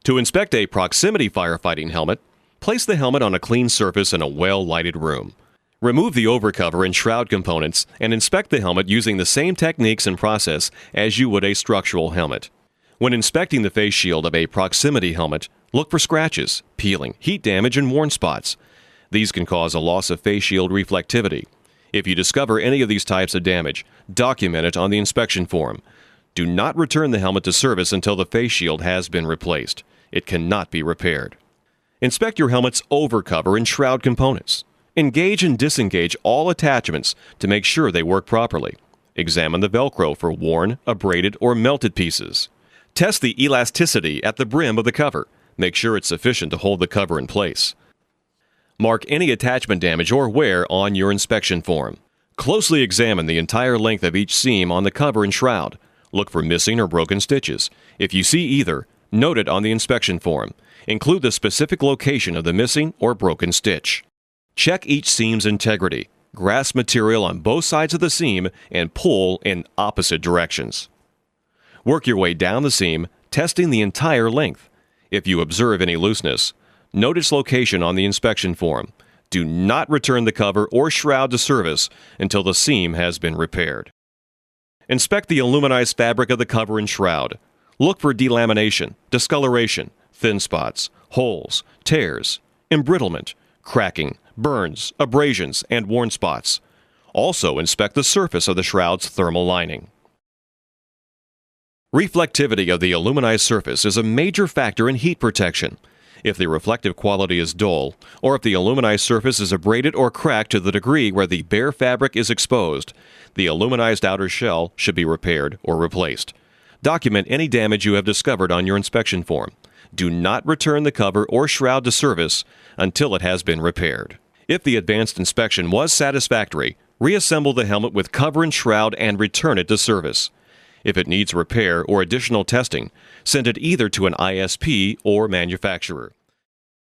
To inspect a proximity firefighting helmet, place the helmet on a clean surface in a well-lighted room. Remove the overcover and shroud components and inspect the helmet using the same techniques and process as you would a structural helmet. When inspecting the face shield of a proximity helmet, look for scratches, peeling, heat damage, and worn spots. These can cause a loss of face shield reflectivity. If you discover any of these types of damage, document it on the inspection form. Do not return the helmet to service until the face shield has been replaced. It cannot be repaired. Inspect your helmet's overcover and shroud components. Engage and disengage all attachments to make sure they work properly. Examine the Velcro for worn, abraded, or melted pieces. Test the elasticity at the brim of the cover. Make sure it's sufficient to hold the cover in place. Mark any attachment damage or wear on your inspection form. Closely examine the entire length of each seam on the cover and shroud. Look for missing or broken stitches. If you see either, note it on the inspection form. Include the specific location of the missing or broken stitch. Check each seam's integrity. Grasp material on both sides of the seam and pull in opposite directions. Work your way down the seam, testing the entire length. If you observe any looseness, note its location on the inspection form. Do not return the cover or shroud to service until the seam has been repaired. Inspect the aluminized fabric of the cover and shroud. Look for delamination, discoloration, thin spots, holes, tears, embrittlement, cracking, burns, abrasions, and worn spots. Also inspect the surface of the shroud's thermal lining. Reflectivity of the aluminized surface is a major factor in heat protection. If the reflective quality is dull, or if the aluminized surface is abraded or cracked to the degree where the bare fabric is exposed, the aluminized outer shell should be repaired or replaced. Document any damage you have discovered on your inspection form. Do not return the cover or shroud to service until it has been repaired. If the advanced inspection was satisfactory, reassemble the helmet with cover and shroud and return it to service. If it needs repair or additional testing, send it either to an ISP or manufacturer.